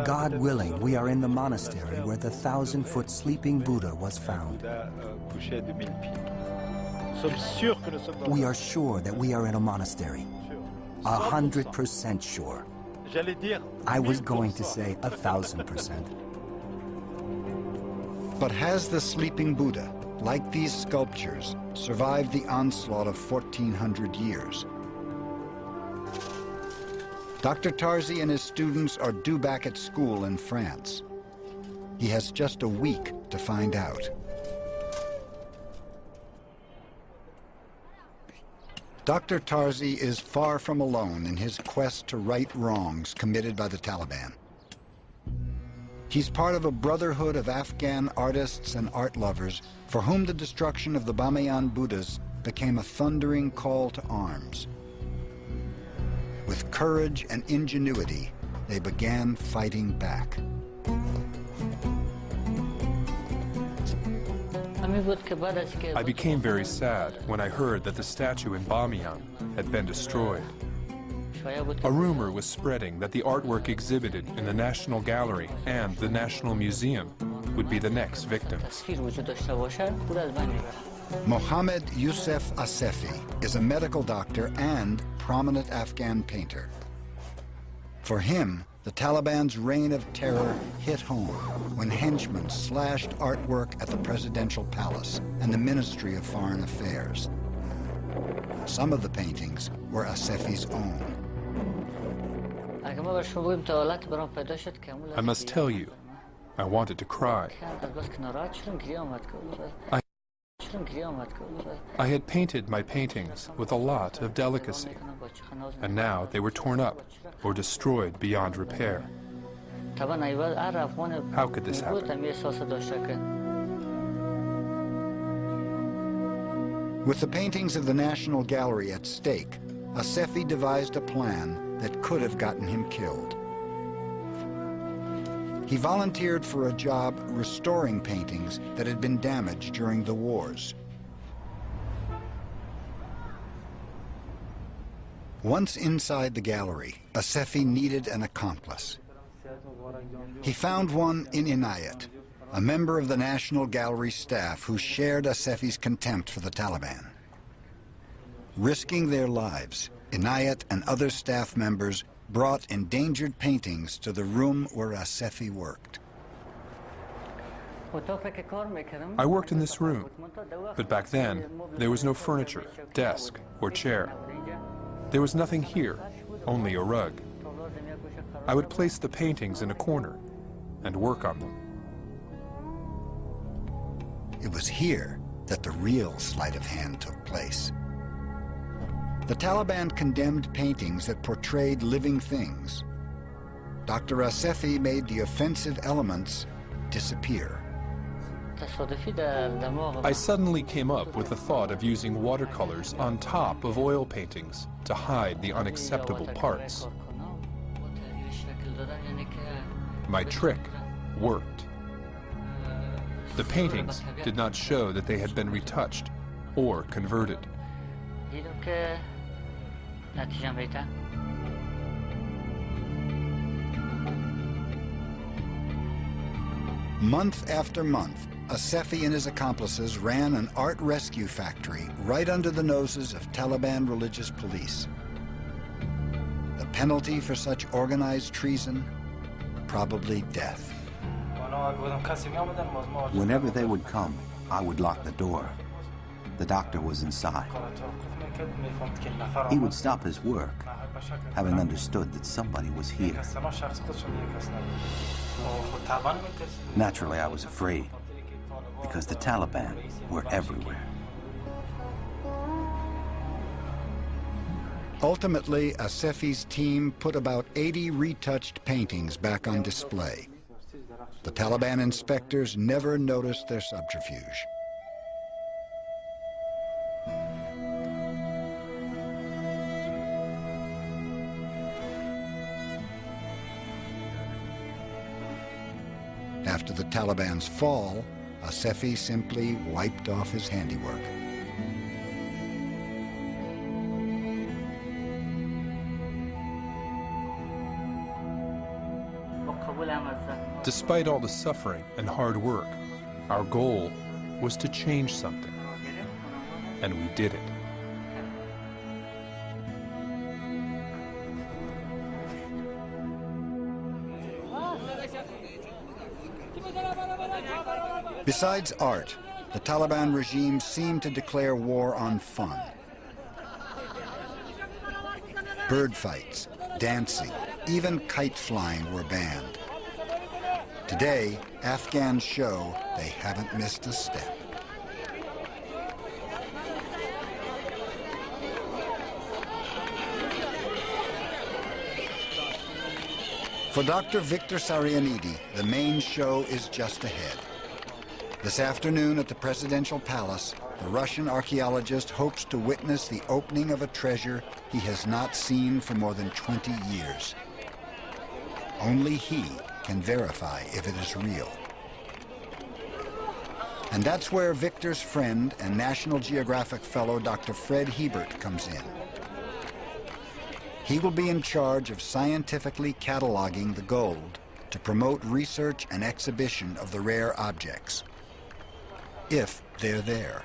God willing, we are in the monastery where the 1,000-foot sleeping Buddha was found. We are sure that we are in a monastery. 100% sure. I was going to say 1,000%. But has the sleeping Buddha, like these sculptures, survived the onslaught of 1,400 years? Dr. Tarzi and his students are due back at school in France. He has just a week to find out. Dr. Tarzi is far from alone in his quest to right wrongs committed by the Taliban. He's part of a brotherhood of Afghan artists and art lovers for whom the destruction of the Bamiyan Buddhas became a thundering call to arms. With courage and ingenuity, they began fighting back. I became very sad when I heard that the statue in Bamiyan had been destroyed. A rumor was spreading that the artwork exhibited in the National Gallery and the National Museum would be the next victims. Mohammed Youssef Asefi is a medical doctor and prominent Afghan painter. For him, the Taliban's reign of terror hit home when henchmen slashed artwork at the presidential palace and the Ministry of Foreign Affairs. Some of the paintings were Asefi's own. I must tell you, I wanted to cry. I had painted my paintings with a lot of delicacy, and now they were torn up or destroyed beyond repair. How could this happen? With the paintings of the National Gallery at stake, Asefi devised a plan that could have gotten him killed. He volunteered for a job restoring paintings that had been damaged during the wars. Once inside the gallery, Asefi needed an accomplice. He found one in Inayat, a member of the National Gallery staff who shared Asefi's contempt for the Taliban. Risking their lives, Inayat and other staff members brought endangered paintings to the room where Asefi worked. I worked in this room, but back then, there was no furniture, desk, or chair. There was nothing here, only a rug. I would place the paintings in a corner and work on them. It was here that the real sleight of hand took place. The Taliban condemned paintings that portrayed living things. Dr. Asefi made the offensive elements disappear. I suddenly came up with the thought of using watercolors on top of oil paintings to hide the unacceptable parts. My trick worked. The paintings did not show that they had been retouched or converted. Month after month, Asefi and his accomplices ran an art rescue factory right under the noses of Taliban religious police. The penalty for such organized treason? Probably death. Whenever they would come, I would lock the door. The doctor was inside. He would stop his work, having understood that somebody was here. Naturally, I was afraid, because the Taliban were everywhere. Ultimately, Asefi's team put about 80 retouched paintings back on display. The Taliban inspectors never noticed their subterfuge. After the Taliban's fall, Asefi simply wiped off his handiwork. Despite all the suffering and hard work, our goal was to change something. And we did it. Besides art, the Taliban regime seemed to declare war on fun. Bird fights, dancing, even kite flying were banned. Today, Afghans show they haven't missed a step. For Dr. Victor Sarianidi, the main show is just ahead. This afternoon at the presidential palace, the Russian archaeologist hopes to witness the opening of a treasure he has not seen for more than 20 years. Only he can verify if it is real. And that's where Victor's friend and National Geographic fellow Dr. Fred Hebert comes in. He will be in charge of scientifically cataloging the gold to promote research and exhibition of the rare objects, if they're there.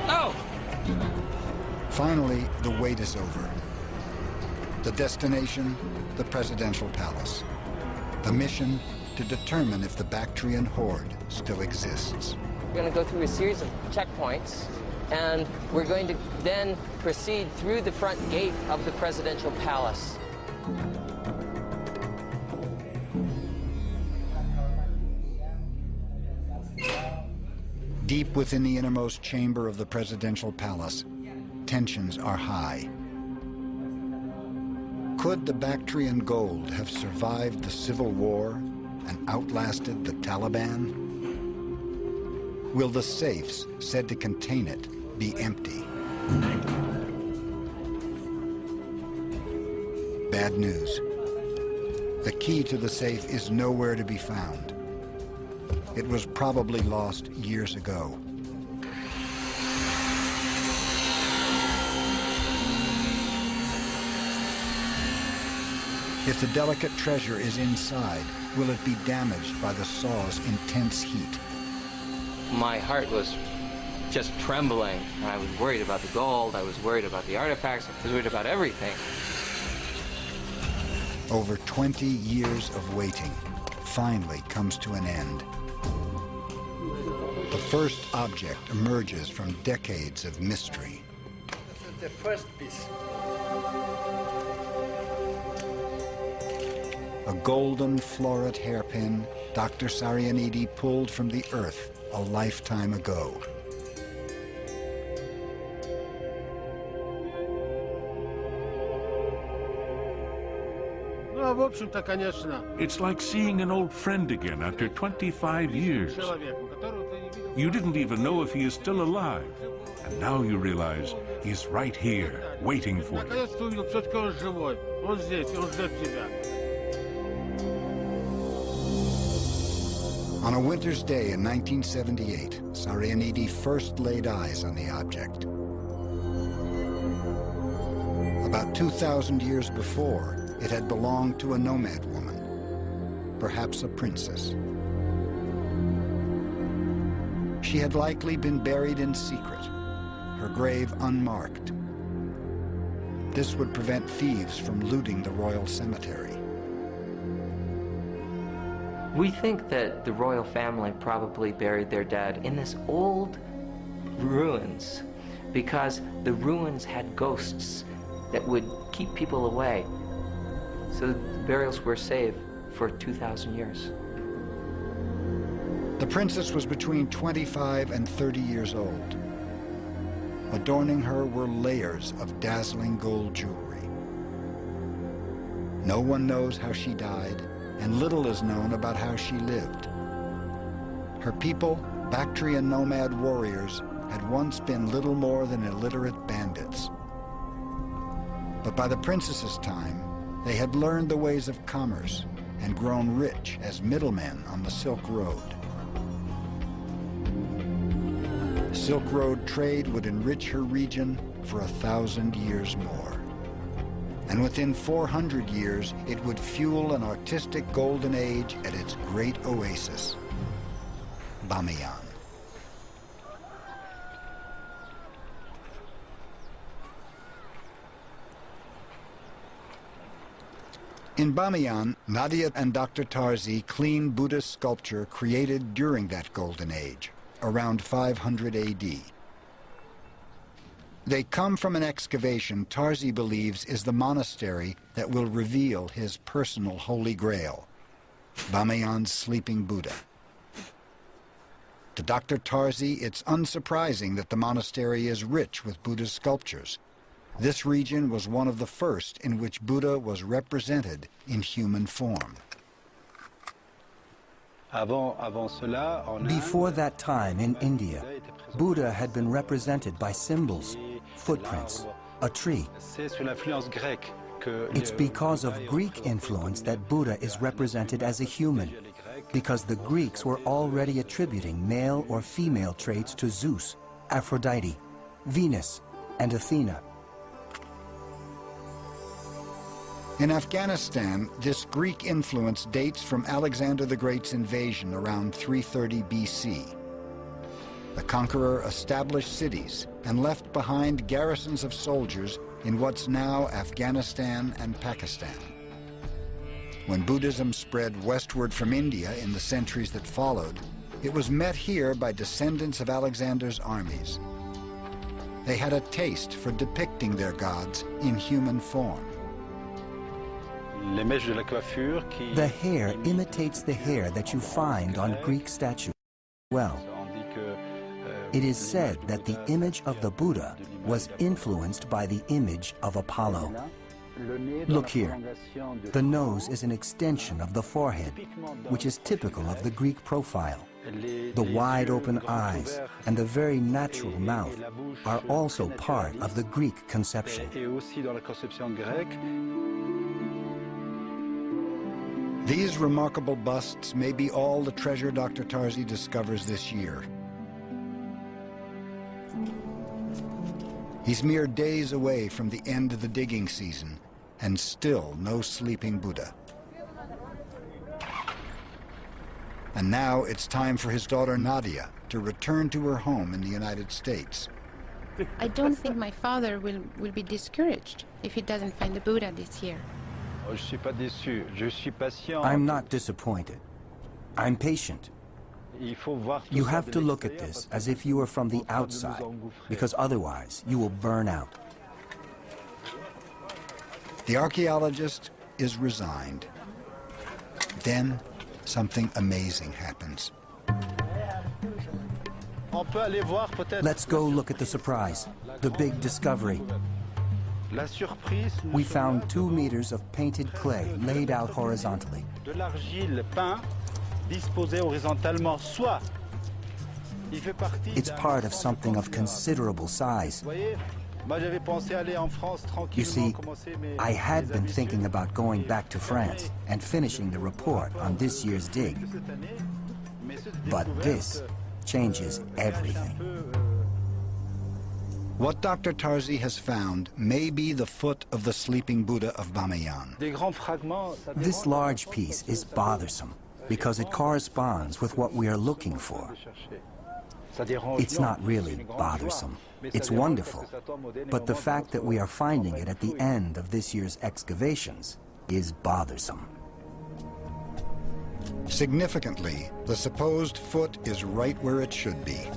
Oh! Finally, the wait is over. The destination, the presidential palace. The mission, to determine if the Bactrian horde still exists. We're going to go through a series of checkpoints, and we're going to then proceed through the front gate of the presidential palace. Deep within the innermost chamber of the presidential palace, tensions are high. Could the Bactrian gold have survived the civil war and outlasted the Taliban? Will the safes said to contain it be empty? Bad news. The key to the safe is nowhere to be found. It was probably lost years ago. If the delicate treasure is inside, will it be damaged by the saw's intense heat? My heart was just trembling. I was worried about the gold, I was worried about the artifacts, I was worried about everything. Over 20 years of waiting finally comes to an end. The first object emerges from decades of mystery. This is the first piece. A golden floret hairpin Dr. Sarianidi pulled from the earth a lifetime ago. It's like seeing an old friend again after 25 years. You didn't even know if he is still alive. And now you realize he's right here, waiting for you. On a winter's day in 1978, Sarianidi first laid eyes on the object. About 2,000 years before, it had belonged to a nomad woman, perhaps a princess. She had likely been buried in secret, her grave unmarked. This would prevent thieves from looting the royal cemetery. We think that the royal family probably buried their dead in this old ruins because the ruins had ghosts that would keep people away. So the burials were safe for 2,000 years. The princess was between 25 and 30 years old. Adorning her were layers of dazzling gold jewelry. No one knows how she died, and little is known about how she lived. Her people, Bactrian nomad warriors, had once been little more than illiterate bandits. But by the princess's time, they had learned the ways of commerce and grown rich as middlemen on the Silk Road. Silk Road trade would enrich her region for 1,000 years more. and within 400 years, it would fuel an artistic golden age at its great oasis, Bamiyan. In Bamiyan, Nadia and Dr. Tarzi clean Buddhist sculpture created during that golden age, around 500 AD. They come from an excavation Tarzi believes is the monastery that will reveal his personal holy grail, Bamiyan's sleeping Buddha. To Dr. Tarzi, it's unsurprising that the monastery is rich with Buddhist sculptures. This region was one of the first in which Buddha was represented in human form. Before that time in India, Buddha had been represented by symbols, footprints, a tree. It's because of Greek influence that Buddha is represented as a human, because the Greeks were already attributing male or female traits to Zeus, Aphrodite, Venus, and Athena. In Afghanistan, this Greek influence dates from Alexander the Great's invasion around 330 BC. The conqueror established cities and left behind garrisons of soldiers in what's now Afghanistan and Pakistan. When Buddhism spread westward from India in the centuries that followed, it was met here by descendants of Alexander's armies. They had a taste for depicting their gods in human form. The hair imitates the hair that you find on Greek statues. Well, it is said that the image of the Buddha was influenced by the image of Apollo. Look here. The nose is an extension of the forehead, which is typical of the Greek profile. The wide open eyes and the very natural mouth are also part of the Greek conception. These remarkable busts may be all the treasure Dr. Tarzi discovers this year. He's mere days away from the end of the digging season, and still no sleeping Buddha. And now it's time for his daughter Nadia to return to her home in the United States. I don't think my father will be discouraged if he doesn't find the Buddha this year. I'm not disappointed. I'm patient. You have to look at this as if you were from the outside, because otherwise you will burn out. The archaeologist is resigned. Then something amazing happens. Let's go look at the surprise, the big discovery. We found 2 meters of painted clay laid out horizontally. It's part of something of considerable size. You see, I had been thinking about going back to France and finishing the report on this year's dig. But this changes everything. What Dr. Tarzi has found may be the foot of the sleeping Buddha of Bamiyan. This large piece is bothersome because it corresponds with what we are looking for. It's not really bothersome. It's wonderful. But the fact that we are finding it at the end of this year's excavations is bothersome. Significantly, the supposed foot is right where it should be.